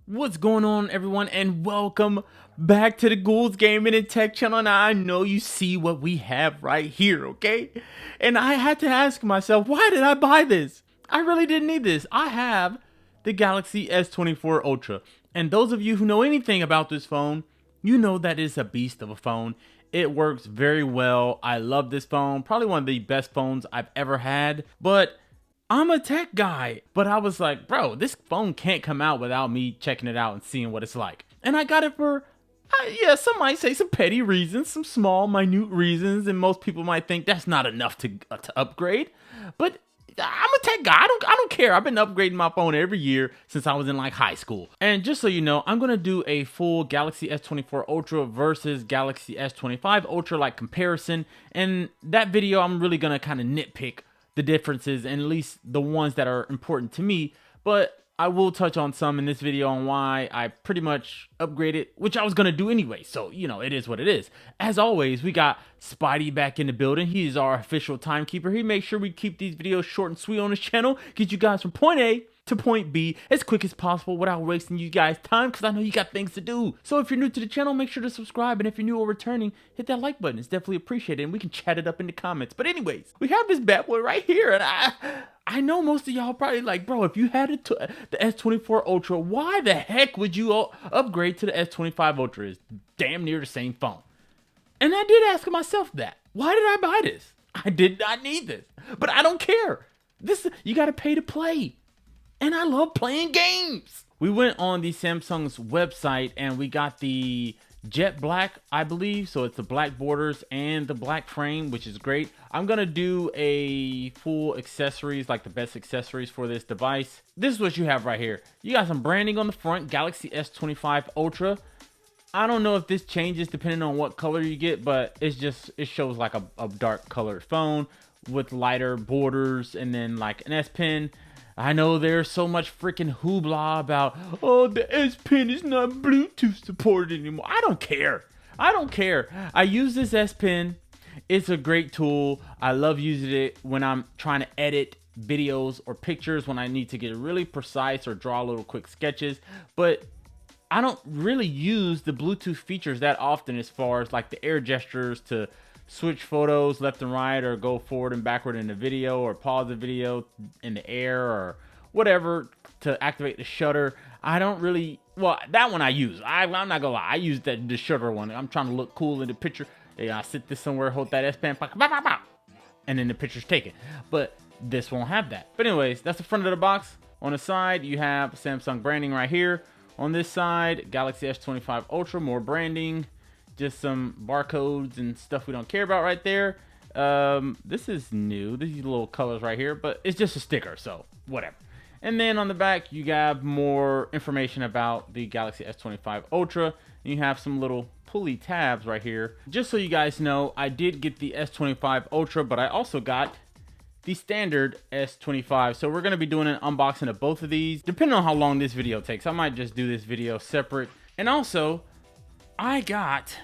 What's going on, everyone, and welcome back to the Ghouls Gaming and Tech channel. Now, I know you see what we have right here, okay? And I had to ask myself, why did I buy this? I really didn't need this. I have the Galaxy S24 Ultra. And those of you who know anything about this phone, you know that it's a beast of a phone. It works very well. I love this phone. Probably one of the best phones I've ever had. But I'm a tech guy, but I was like, bro, this phone can't come out without me checking it out and seeing what it's like. And I got it for, yeah, some might say some petty reasons, some small, minute reasons, and most people might think that's not enough to upgrade. But I'm a tech guy. I don't care. I've been upgrading my phone every year since I was in like high school. And just so you know, I'm gonna do a full Galaxy S24 Ultra versus Galaxy S25 Ultra like comparison. And that video, I'm really gonna kind of nitpick the differences, and at least the ones that are important to me, but I will touch on some in this video on why I pretty much upgraded, which I was going to do anyway, so you know, it is what it is. As always, we got Spidey back in the building. He's our official timekeeper. He makes sure we keep these videos short and sweet on his channel, get you guys from point A to point B as quick as possible without wasting you guys time, because I know you got things to do. So if you're new to the channel, make sure to subscribe, and if you're new or returning, hit that like button. It's definitely appreciated, and we can chat it up in the comments. But anyways, we have this bad boy right here, and I know most of y'all probably like, bro, if you had the S24 Ultra, why the heck would you upgrade to the S25 Ultra? It's damn near the same phone. And I did ask myself that. Why did I buy this? I did not need this, but I don't care. You got to pay to play. And I love playing games. We went on the Samsung's website and we got the jet black, I believe. So it's the black borders and the black frame, which is great. I'm going to do a full accessories, like the best accessories for this device. This is what you have right here. You got some branding on the front, Galaxy S25 Ultra. I don't know if this changes depending on what color you get, but it shows like a dark colored phone with lighter borders and then like an S Pen. I know there's so much freaking hoopla about, oh, the S Pen is not Bluetooth supported anymore. I don't care. I don't care. I use this S Pen. It's a great tool. I love using it when I'm trying to edit videos or pictures, when I need to get really precise or draw little quick sketches. But I don't really use the Bluetooth features that often, as far as like the air gestures to switch photos left and right, or go forward and backward in the video, or pause the video in the air, or whatever to activate the shutter. I don't really, well, that one I use. I'm not gonna lie, I use the shutter one. I'm trying to look cool in the picture. Yeah, I sit this somewhere, hold that S Pen, and then the picture's taken. But this won't have that. But anyways, that's the front of the box. On the side, you have Samsung branding right here. On this side, Galaxy S25 Ultra, more branding. Just some barcodes and stuff we don't care about right there. This is new. These little colors right here, but it's just a sticker, so whatever. And then on the back, you have more information about the Galaxy S25 Ultra. You have some little pulley tabs right here. Just so you guys know, I did get the S25 Ultra, but I also got the standard S25. So we're going to be doing an unboxing of both of these, depending on how long this video takes. I might just do this video separate. And also, I got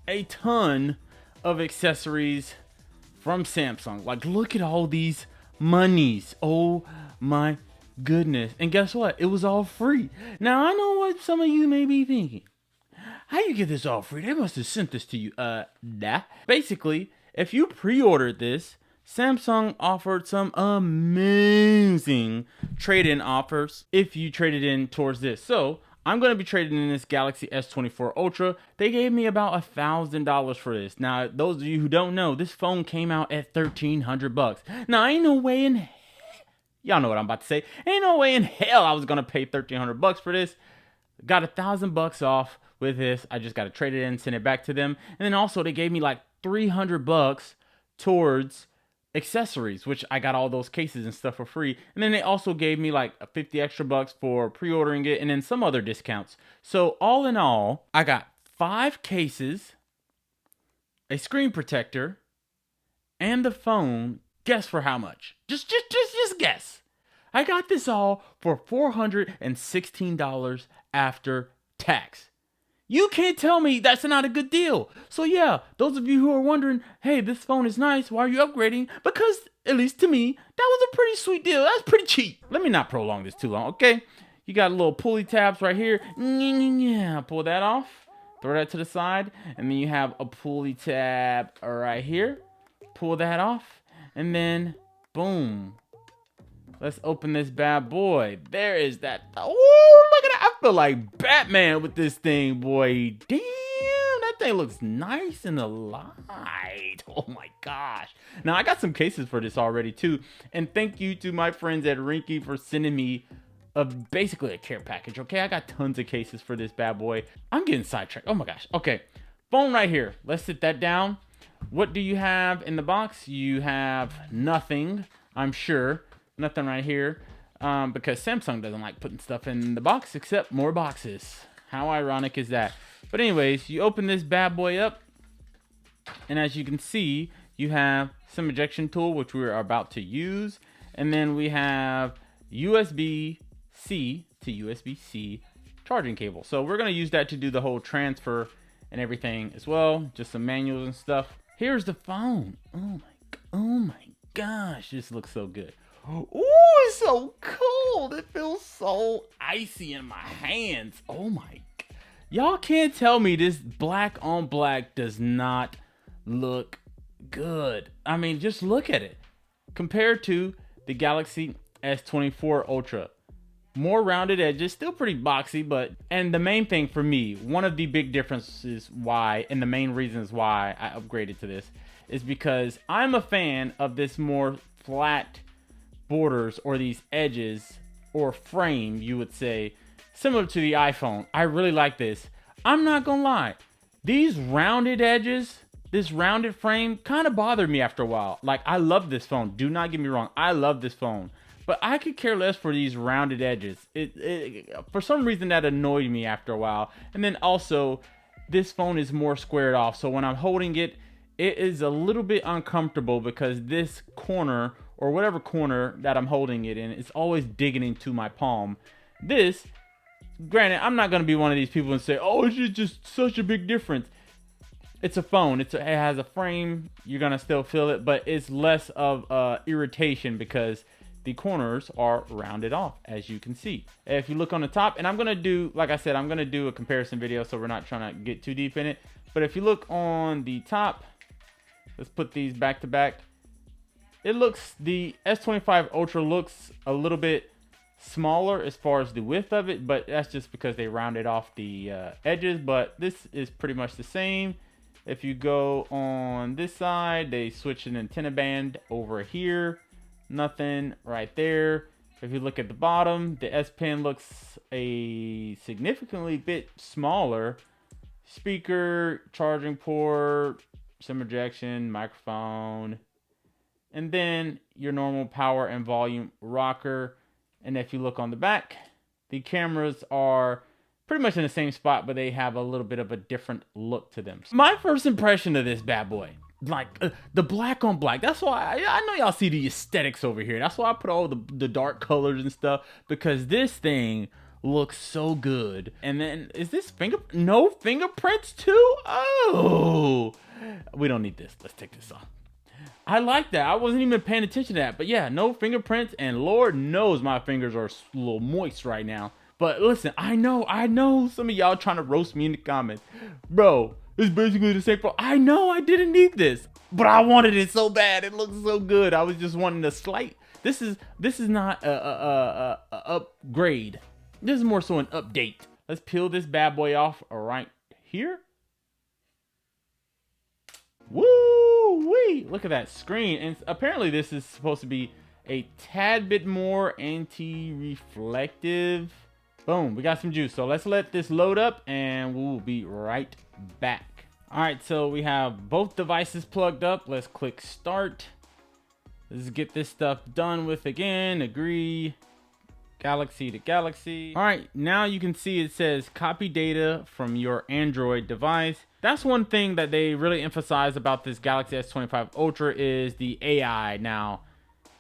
a ton of accessories from Samsung. Like, look at all these monies. Oh my goodness. And guess what? It was all free. Now, I know what some of you may be thinking. How you get this all free? They must have sent this to you. Nah. Basically, if you pre-ordered this, Samsung offered some amazing trade-in offers if you traded in towards this. So I'm going to be trading in this Galaxy S24 Ultra. They gave me about $1,000 for this. Now, those of you who don't know, this phone came out at $1,300. Now, ain't no way in hell, y'all know what I'm about to say. Ain't no way in hell I was going to pay $1,300 for this. Got $1,000 off with this. I just got to trade it in, send it back to them. And then also they gave me like $300 towards accessories, which I got all those cases and stuff for free. And then they also gave me like 50 extra bucks for pre-ordering it, and then some other discounts. So all in all, I got 5 cases, a screen protector, and the phone. Guess for how much? Just guess. I got this all for $416 after tax. You can't tell me that's not a good deal. So yeah, those of you who are wondering, hey, this phone is nice, why are you upgrading? Because, at least to me, that was a pretty sweet deal. That's pretty cheap. Let me not prolong this too long, okay? You got little pulley tabs right here. Yeah, pull that off. Throw that to the side. And then you have a pulley tab right here. Pull that off. And then, boom. Let's open this bad boy. There is that. Oh, look at that. I feel like Batman with this thing, boy. Damn, that thing looks nice in the light. Oh my gosh. Now, I got some cases for this already too. And thank you to my friends at Rinky for sending me basically a care package, okay? I got tons of cases for this bad boy. I'm getting sidetracked. Oh my gosh. Okay, phone right here. Let's sit that down. What do you have in the box? You have nothing, I'm sure. Nothing right here, because Samsung doesn't like putting stuff in the box except more boxes. How ironic is that? But anyways, you open this bad boy up, and as you can see, you have some ejection tool, which we are about to use, and then we have USB-C to USB-C charging cable. So we're going to use that to do the whole transfer and everything as well, just some manuals and stuff. Here's the phone. Oh my gosh, this looks so good. Ooh, it's so cold. It feels so icy in my hands. Oh my. Y'all can't tell me this black on black does not look good. I mean, just look at it. Compared to the Galaxy S24 Ultra. More rounded edges, still pretty boxy, but, and the main thing for me, one of the big differences why, and the main reasons why I upgraded to this, is because I'm a fan of this more flat borders, or these edges, or frame, you would say, similar to the iPhone. I really like this. I'm not gonna lie, these rounded edges, this rounded frame kind of bothered me after a while. Like, I love this phone, do not get me wrong, I love this phone, but I could care less for these rounded edges. For some reason that annoyed me after a while. And then also, this phone is more squared off, so when I'm holding it, it is a little bit uncomfortable because this corner, or whatever corner that I'm holding it in, it's always digging into my palm. This, granted, I'm not going to be one of these people and say, oh, it's just such a big difference. It's a phone. It has a frame. You're going to still feel it, but it's less of irritation because the corners are rounded off, as you can see. If you look on the top, and I'm going to do, like I said, I'm going to do a comparison video, so we're not trying to get too deep in it. But if you look on the top, let's put these back to back. It looks, the S25 Ultra looks a little bit smaller as far as the width of it, but that's just because they rounded off the edges, but this is pretty much the same. If you go on this side, they switch an antenna band over here. Nothing right there. If you look at the bottom, the S Pen looks a significantly bit smaller. Speaker, charging port, some ejection, microphone, and then your normal power and volume rocker. And if you look on the back, the cameras are pretty much in the same spot, but they have a little bit of a different look to them. My first impression of this bad boy, like the black on black, that's why I know y'all see the aesthetics over here. That's why I put all the dark colors and stuff, because this thing looks so good. And then, is this no fingerprints too? Oh, we don't need this. Let's take this off. I like that. I wasn't even paying attention to that. But yeah, no fingerprints, and Lord knows my fingers are a little moist right now. But listen, I know some of y'all trying to roast me in the comments. Bro, it's basically the same phone. I know I didn't need this, but I wanted it so bad. It looks so good. I was just wanting a slight. This is not a upgrade. This is more so an update. Let's peel this bad boy off right here. Woo-wee! Look at that screen. And apparently this is supposed to be a tad bit more anti-reflective. Boom, we got some juice. So let's let this load up and we'll be right back. All right, so we have both devices plugged up. Let's click start. Let's get this stuff done with again. Agree. Galaxy to Galaxy. All right, now you can see it says copy data from your Android device. That's one thing that they really emphasize about this Galaxy S25 Ultra is the AI. Now,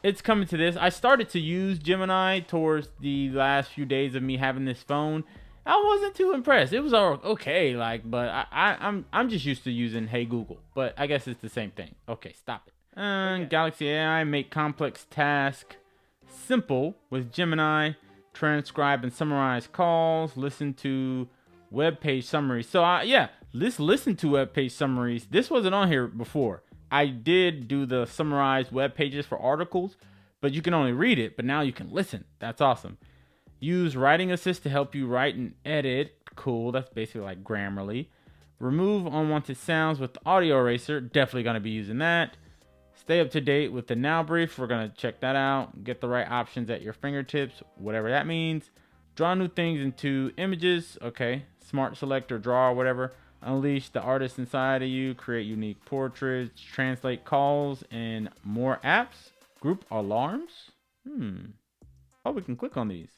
it's coming to this. I started to use Gemini towards the last few days of me having this phone. I wasn't too impressed. It was all okay, like, but I'm just used to using Hey Google. But I guess it's the same thing. Okay, stop it. Okay. Galaxy AI make complex tasks simple with Gemini. transcribe and summarize calls, listen to web page summaries. So yeah, let's listen to web page summaries. This wasn't on here before. I did do the summarized web pages for articles, but you can only read it, but now you can listen. That's awesome. Use writing assist to help you write and edit. Cool. That's basically like Grammarly. Remove unwanted sounds with the audio eraser. Definitely going to be using that. Stay up to date with the now brief. We're going to check that out. Get the right options at your fingertips, whatever that means. Draw new things into images. Okay. Smart select or draw or whatever. Unleash the artist inside of you. Create unique portraits. Translate calls and more apps. Group alarms. Oh, we can click on these.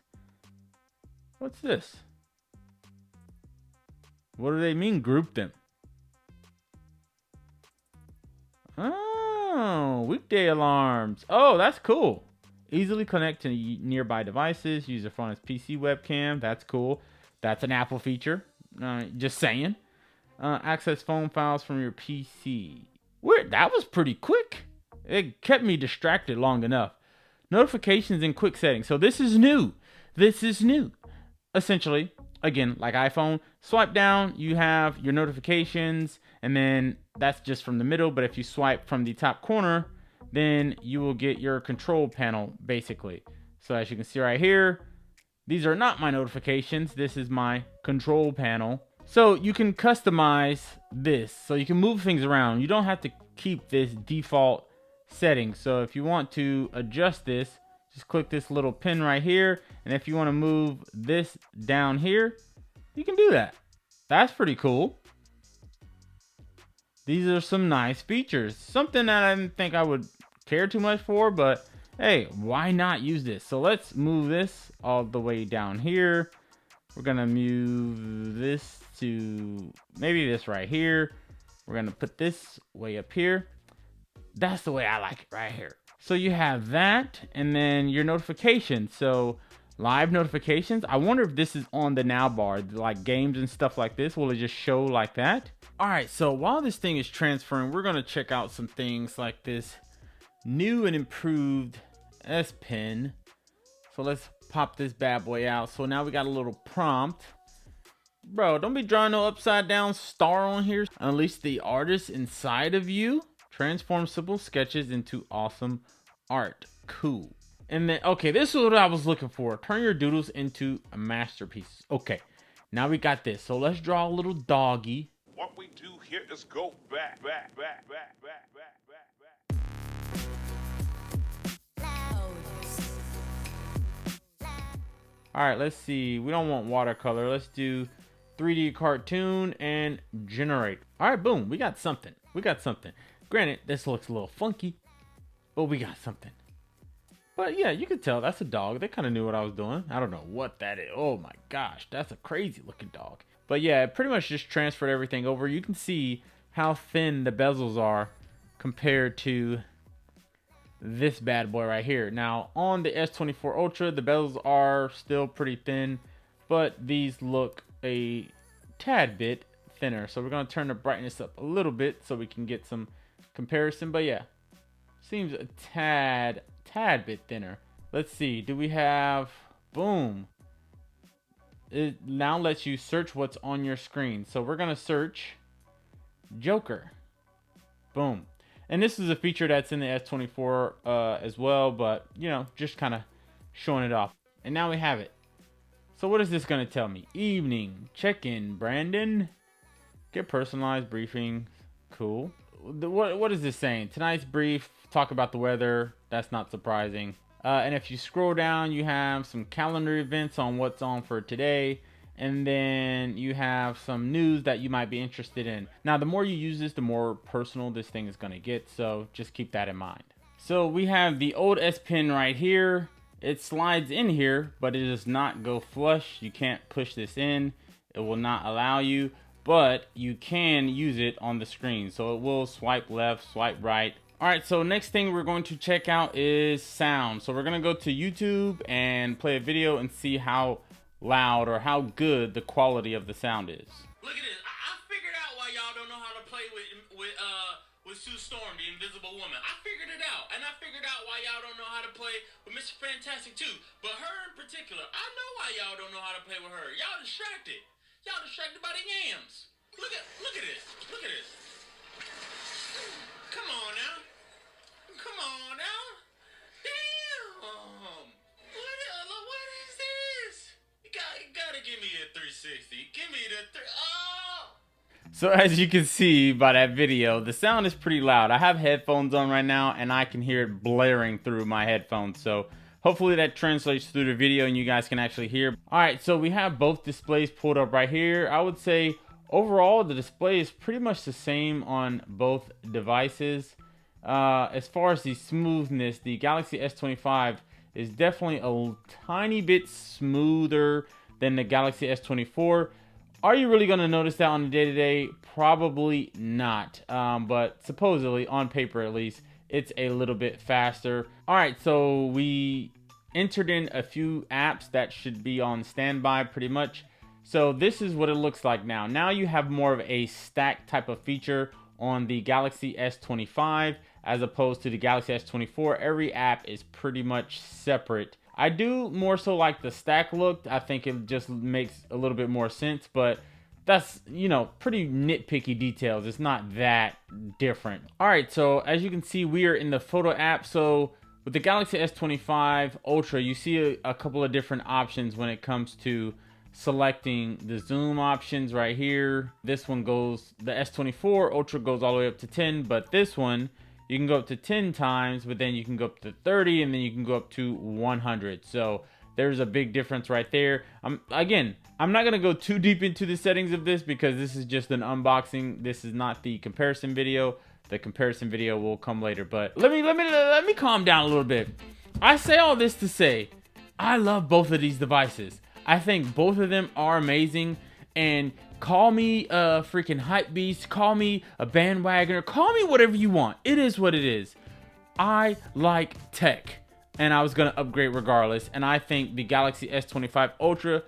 What's this? What do they mean, group them? Oh, weekday alarms. Oh, that's cool. Easily connect to nearby devices. Use your phone's PC webcam. That's cool. That's an Apple feature. Just saying. Access phone files from your PC. Weird. That was pretty quick. It kept me distracted long enough. Notifications in quick settings. So this is new. This is new. Essentially, again, like iPhone, swipe down, you have your notifications, and then that's just from the middle. But if you swipe from the top corner, then you will get your control panel, basically. So as you can see right here, these are not my notifications. This is my control panel. So you can customize this. So you can move things around. You don't have to keep this default setting. So if you want to adjust this, just click this little pin right here. And if you want to move this down here, you can do that. That's pretty cool. These are some nice features. Something that I didn't think I would care too much for, but hey, why not use this? So let's move this all the way down here. We're going to move this to maybe this right here. We're going to put this way up here. That's the way I like it right here. So you have that, and then your notifications. So live notifications. I wonder if this is on the now bar, like games and stuff like this. Will it just show like that? All right, so while this thing is transferring, we're going to check out some things like this new and improved S Pen. So let's pop this bad boy out. So now we got a little prompt. Bro, don't be drawing no upside down star on here. Unleash the artist inside of you. Transform simple sketches into awesome art. Cool. And then, okay, this is what I was looking for. Turn your doodles into a masterpiece. Okay, now we got this. So let's draw a little doggy. What we do here is go back. All right, let's see. We don't want watercolor. Let's do 3D cartoon and generate. All right, boom. We got something. Granted, this looks a little funky, but we got something. But yeah, you could tell that's a dog. They kind of knew what I was doing. I don't know what that is. Oh my gosh, that's a crazy looking dog. But yeah, it pretty much just transferred everything over. You can see how thin the bezels are compared to this bad boy right here. Now on the S24 Ultra, the bezels are still pretty thin, but these look a tad bit thinner. So we're going to turn the brightness up a little bit so we can get some comparison. But yeah, seems a tad bit thinner. Let's see, do we have, boom, it now lets you search what's on your screen. So we're gonna search Joker. Boom. And this is a feature that's in the S24 as well, but you know, just kind of showing it off. And now we have it. So what is this gonna tell me? Evening, check in, Brandon. Get personalized briefings. Cool. What is this saying? Tonight's brief, talk about the weather. That's not surprising. And if you scroll down, you have some calendar events on what's on for today. And then you have some news that you might be interested in. Now, the more you use this, the more personal this thing is going to get. So just keep that in mind. So we have the old S Pen right here. It slides in here, but it does not go flush. You can't push this in. It will not allow you. But you can use it on the screen. So it will swipe left, swipe right. All right, so next thing we're going to check out is sound. So we're going to go to YouTube and play a video and see how loud or how good the quality of the sound is. Look at this. I figured out why y'all don't know how to play with Sue Storm, the Invisible Woman. I figured it it out, and I figured out why y'all don't know how to play with Mr. Fantastic too. But her in particular, I know why y'all don't know how to play with her. Y'all distracted. Y'all distracted by the yams. Look at this. Look at this. Come on now. Come on now. Damn. What is this? You gotta give me a 360. Give me the oh. So as you can see by that video, the sound is pretty loud. I have headphones on right now and I can hear it blaring through my headphones. So hopefully that translates through the video and you guys can actually hear. All right, so we have both displays pulled up right here. I would say overall the display is pretty much the same on both devices. As far as the smoothness, the Galaxy S25 is definitely a tiny bit smoother than the Galaxy S24. Are you really going to notice that on the day-to-day? Probably not. But supposedly, on paper at least, it's a little bit faster. All right, so we entered in a few apps that should be on standby pretty much. So this is what it looks like now. Now you have more of a stack type of feature on the Galaxy S25 as opposed to the Galaxy S24. Every app is pretty much separate. I do more so like the stack look. I think it just makes a little bit more sense, but that's, you know, pretty nitpicky details. It's not that different. All right, so as you can see, we are in the photo app. So with the Galaxy S25 Ultra, you see a couple of different options when it comes to selecting the zoom options right here. This one goes, the S24 Ultra goes all the way up to 10, but this one, you can go up to 10 times, but then you can go up to 30, and then you can go up to 100. So there's a big difference right there. I'm not going to go too deep into the settings of this because this is just an unboxing. This is not the comparison video. The comparison video will come later, but let me calm down a little bit. I say all this to say I love both of these devices. I think both of them are amazing, and call me a freaking hype beast, call me a bandwagoner, call me whatever you want. It is what it is. I like tech, and I was going to upgrade regardless, and I think the Galaxy S25 Ultra,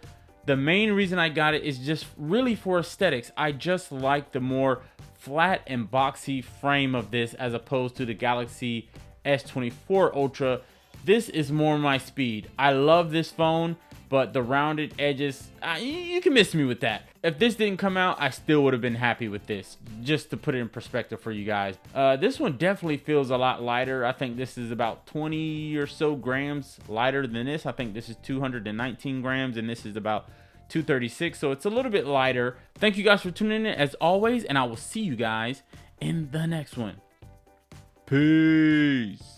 the main reason I got it is just really for aesthetics. I just like the more flat and boxy frame of this as opposed to the Galaxy S24 Ultra. This is more my speed. I love this phone, but the rounded edges, you can miss me with that. If this didn't come out, I still would have been happy with this, just to put it in perspective for you guys. This one definitely feels a lot lighter. I think this is about 20 or so grams lighter than this. I think this is 219 grams, and this is about 236, so it's a little bit lighter. Thank you guys for tuning in as always, and I will see you guys in the next one. Peace.